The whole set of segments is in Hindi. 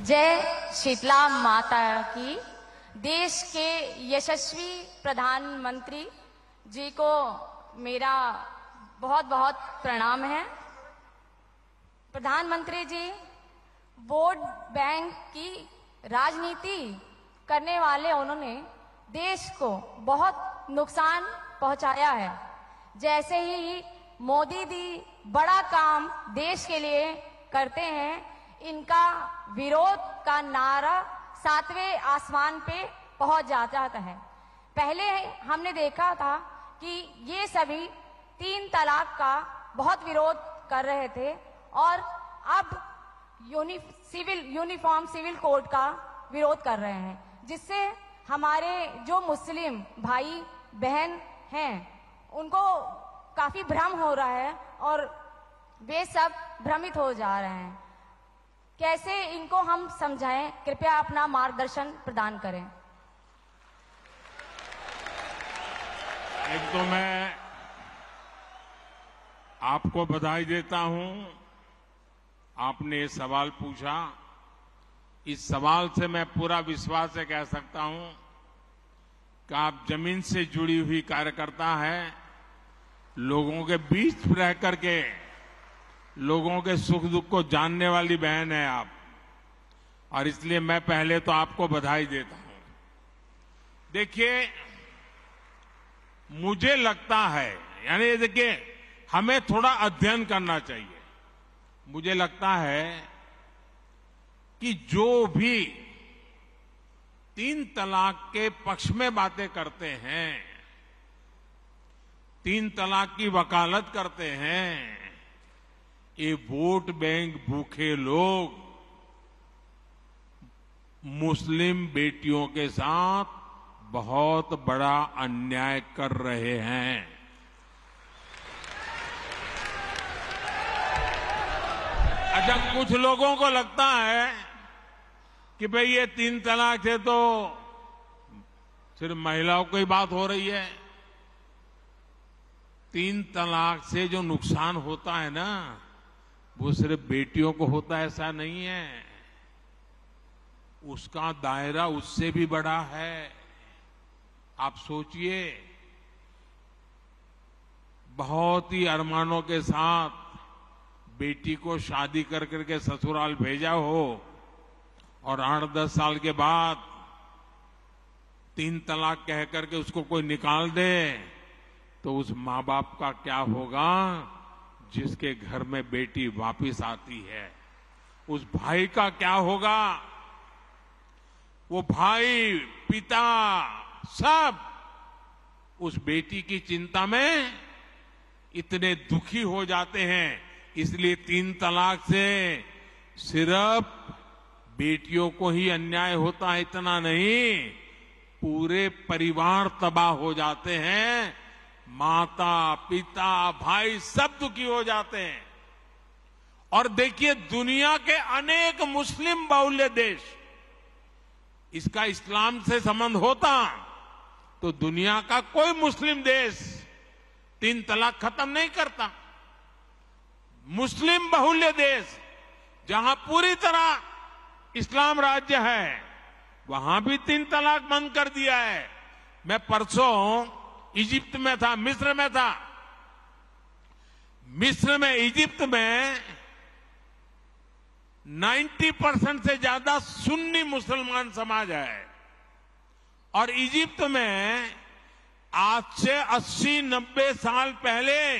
जय शीतला माता की। देश के यशस्वी प्रधानमंत्री जी को मेरा बहुत बहुत प्रणाम है। प्रधानमंत्री जी वोट बैंक की राजनीति करने वाले उन्होंने देश को बहुत नुकसान पहुंचाया है। जैसे ही मोदी जी बड़ा काम देश के लिए करते हैं, इनका विरोध का नारा 7वें आसमान पे पहुंच जाता है। पहले हमने देखा था कि ये सभी 3 तलाक का बहुत विरोध कर रहे थे और अब यूनिफॉर्म सिविल कोड का विरोध कर रहे हैं, जिससे हमारे जो मुस्लिम भाई बहन हैं उनको काफी भ्रम हो रहा है और वे सब भ्रमित हो जा रहे हैं। कैसे इनको हम समझाएं? कृपया अपना मार्गदर्शन प्रदान करें। एक तो मैं आपको बधाई देता हूं, आपने ये सवाल पूछा। इस सवाल से मैं पूरा विश्वास से कह सकता हूं कि आप जमीन से जुड़ी हुई कार्यकर्ता है, लोगों के बीच रह करके लोगों के सुख दुख को जानने वाली बहन है आप, और इसलिए मैं पहले तो आपको बधाई देता हूं। देखिए, मुझे लगता है, यानी देखिए, हमें थोड़ा अध्ययन करना चाहिए। मुझे लगता है कि जो भी 3 तलाक के पक्ष में बातें करते हैं, 3 तलाक की वकालत करते हैं, ये वोट बैंक भूखे लोग मुस्लिम बेटियों के साथ बहुत बड़ा अन्याय कर रहे हैं। अच्छा, कुछ लोगों को लगता है कि भाई ये 3 तलाक से तो सिर्फ महिलाओं की बात हो रही है। 3 तलाक से जो नुकसान होता है ना, वो सिर्फ बेटियों को होता है ऐसा नहीं है, उसका दायरा उससे भी बड़ा है। आप सोचिए, बहुत ही अरमानों के साथ बेटी को शादी कर करके ससुराल भेजा हो और 8-10 साल के बाद 3 तलाक कह करके उसको कोई निकाल दे, तो उस माँ बाप का क्या होगा जिसके घर में बेटी वापिस आती है? उस भाई का क्या होगा? वो भाई, पिता, सब उस बेटी की चिंता में इतने दुखी हो जाते हैं। इसलिए 3 तलाक से सिर्फ बेटियों को ही अन्याय होता है इतना नहीं, पूरे परिवार तबाह हो जाते हैं, माता पिता भाई सब दुखी हो जाते हैं। और देखिए, दुनिया के अनेक मुस्लिम बहुल्य देश, इसका इस्लाम से संबंध होता तो दुनिया का कोई मुस्लिम देश 3 तलाक खत्म नहीं करता। मुस्लिम बहुल्य देश जहां पूरी तरह इस्लाम राज्य है, वहां भी 3 तलाक बंद कर दिया है। मैं परसों इजिप्ट में था, मिस्र में था। मिस्र में, इजिप्ट में 90% से ज्यादा सुन्नी मुसलमान समाज है, और इजिप्ट में आज से 80-90 साल पहले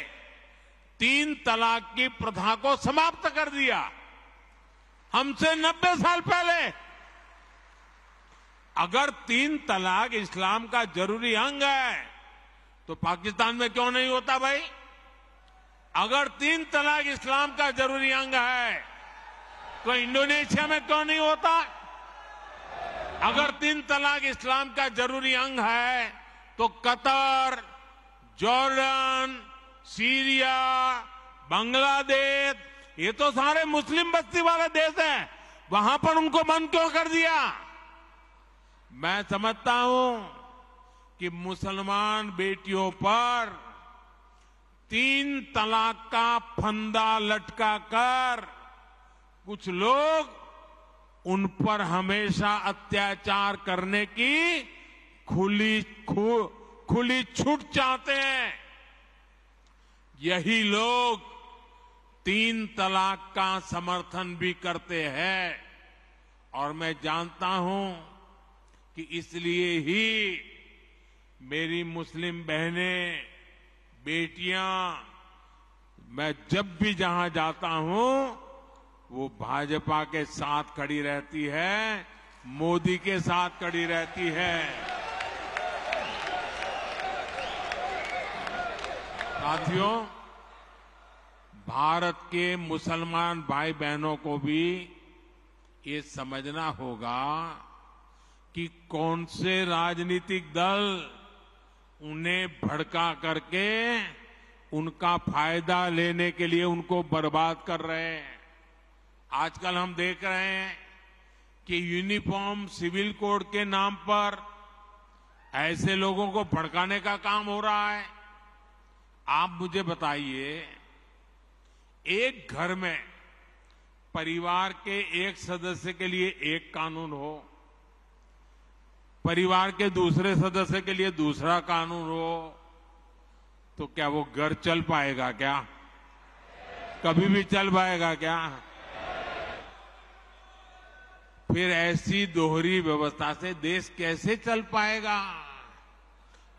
3 तलाक की प्रथा को समाप्त कर दिया। हमसे 90 साल पहले। अगर 3 तलाक इस्लाम का जरूरी अंग है तो पाकिस्तान में क्यों नहीं होता भाई? अगर 3 तलाक इस्लाम का जरूरी अंग है तो इंडोनेशिया में क्यों नहीं होता? अगर 3 तलाक इस्लाम का जरूरी अंग है तो कतर, जॉर्डन, सीरिया, बांग्लादेश, ये तो सारे मुस्लिम बस्ती वाले देश हैं, वहां पर उनको बंद क्यों कर दिया? मैं समझता हूं कि मुसलमान बेटियों पर 3 तलाक का फंदा लटका कर कुछ लोग उन पर हमेशा अत्याचार करने की खुली छूट चाहते हैं। यही लोग 3 तलाक का समर्थन भी करते हैं और मैं जानता हूं कि इसलिए ही मेरी मुस्लिम बहनें, बेटियां, मैं जब भी जहां जाता हूं वो भाजपा के साथ खड़ी रहती है, मोदी के साथ खड़ी रहती है। साथियों, भारत के मुसलमान भाई बहनों को भी ये समझना होगा कि कौन से राजनीतिक दल उन्हें भड़का करके उनका फायदा लेने के लिए उनको बर्बाद कर रहे हैं। आजकल हम देख रहे हैं कि यूनिफॉर्म सिविल कोड के नाम पर ऐसे लोगों को भड़काने का काम हो रहा है। आप मुझे बताइए, एक घर में परिवार के एक सदस्य के लिए एक कानून हो, परिवार के दूसरे सदस्य के लिए दूसरा कानून हो, तो क्या वो घर चल पाएगा क्या? कभी भी चल पाएगा क्या? फिर ऐसी दोहरी व्यवस्था से देश कैसे चल पाएगा?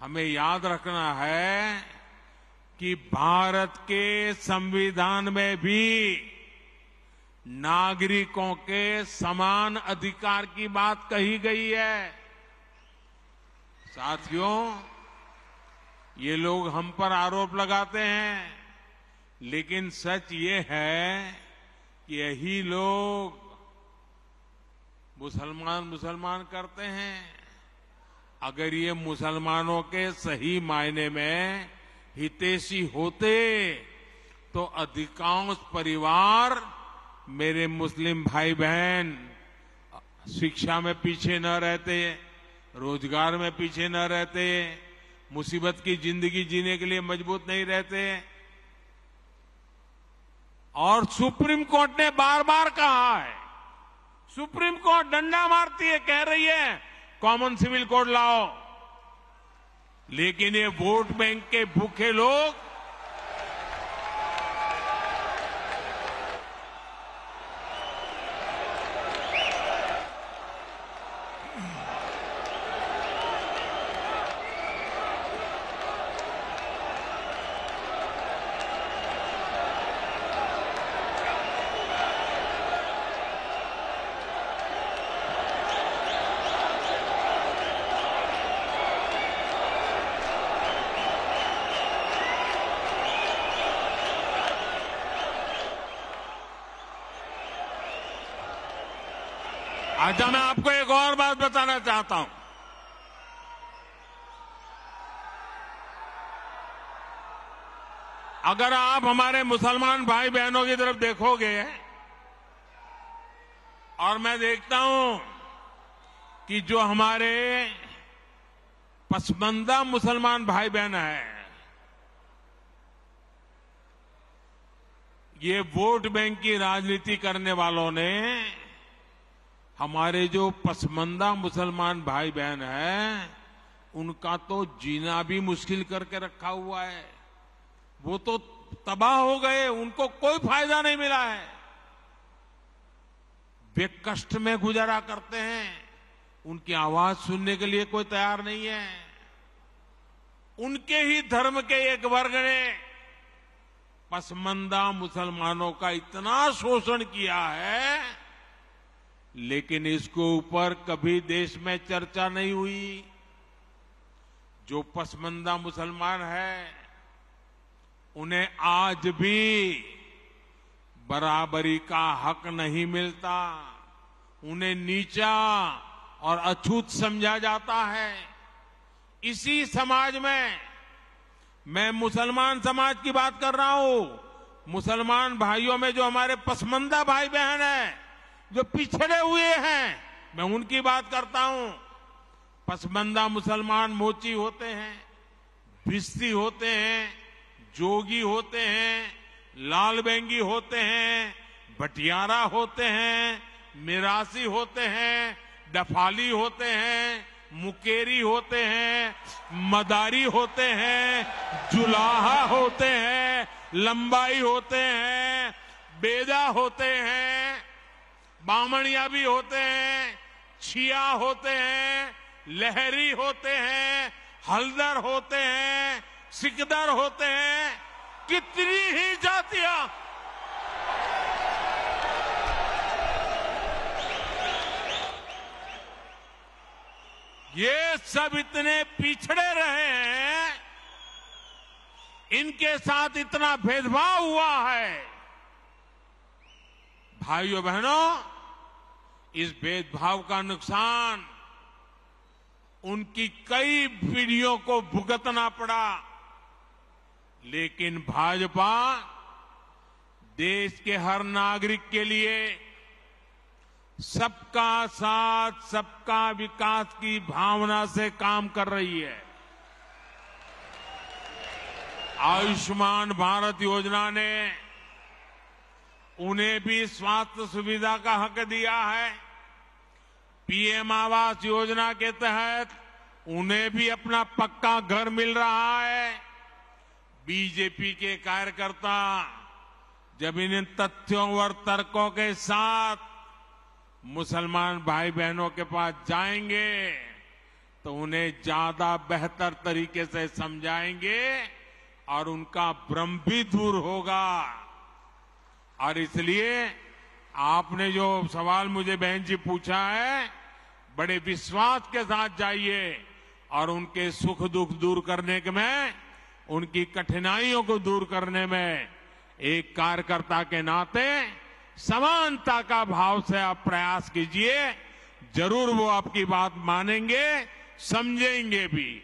हमें याद रखना है कि भारत के संविधान में भी नागरिकों के समान अधिकार की बात कही गई है। साथियों, ये लोग हम पर आरोप लगाते हैं, लेकिन सच ये है कि यही लोग मुसलमान करते हैं। अगर ये मुसलमानों के सही मायने में हितैषी होते तो अधिकांश परिवार, मेरे मुस्लिम भाई बहन, शिक्षा में पीछे न रहते, रोजगार में पीछे न रहते, मुसीबत की जिंदगी जीने के लिए मजबूत नहीं रहते। और सुप्रीम कोर्ट ने बार बार कहा है, सुप्रीम कोर्ट डंडा मारती है, कह रही है कॉमन सिविल कोड लाओ, लेकिन ये वोट बैंक के भूखे लोग अच्छा, मैं आपको एक और बात बताना चाहता हूं। अगर आप हमारे मुसलमान भाई बहनों की तरफ देखोगे और मैं देखता हूं कि जो हमारे पसमानदा मुसलमान भाई बहन हैं, ये वोट बैंक की राजनीति करने वालों ने हमारे जो पसमानदा मुसलमान भाई बहन हैं, उनका तो जीना भी मुश्किल करके रखा हुआ है। वो तो तबाह हो गए, उनको कोई फायदा नहीं मिला है। वे कष्ट में गुजारा करते हैं, उनकी आवाज सुनने के लिए कोई तैयार नहीं है। उनके ही धर्म के एक वर्ग ने पसमानदा मुसलमानों का इतना शोषण किया है, लेकिन इसके ऊपर कभी देश में चर्चा नहीं हुई। जो पसमानदा मुसलमान है, उन्हें आज भी बराबरी का हक नहीं मिलता, उन्हें नीचा और अछूत समझा जाता है। इसी समाज में मैं मुसलमान समाज की बात कर रहा हूं। मुसलमान भाइयों में जो हमारे पसमानदा भाई बहन हैं, जो पिछड़े हुए हैं, मैं उनकी बात करता हूं। पसमानदा मुसलमान मोची होते हैं, भिस्ती होते हैं, जोगी होते हैं, लाल बेंगी होते हैं, भटियारा होते हैं, मिरासी होते हैं, डफाली होते हैं, मुकेरी होते हैं, मदारी होते हैं, जुलाहा होते हैं, लंबाई होते हैं, बेदा होते हैं, बामणिया भी होते हैं, छिया होते हैं, लहरी होते हैं, हल्दर होते हैं, सिकदर होते हैं, कितनी ही जातियां। ये सब इतने पिछड़े रहे हैं, इनके साथ इतना भेदभाव हुआ है। भाइयों बहनों, इस भेदभाव का नुकसान उनकी कई पीढ़ियों को भुगतना पड़ा, लेकिन भाजपा देश के हर नागरिक के लिए सबका साथ सबका विकास की भावना से काम कर रही है। आयुष्मान भारत योजना ने उन्हें भी स्वास्थ्य सुविधा का हक दिया है। पीएम आवास योजना के तहत उन्हें भी अपना पक्का घर मिल रहा है। बीजेपी के कार्यकर्ता जब इन तथ्यों और तर्कों के साथ मुसलमान भाई बहनों के पास जाएंगे तो उन्हें ज्यादा बेहतर तरीके से समझाएंगे और उनका भ्रम भी दूर होगा। और इसलिए आपने जो सवाल मुझे बहन जी पूछा है, बड़े विश्वास के साथ जाइए और उनके सुख दुख दूर करने में, उनकी कठिनाइयों को दूर करने में एक कार्यकर्ता के नाते समानता का भाव से आप प्रयास कीजिए। जरूर वो आपकी बात मानेंगे, समझेंगे भी।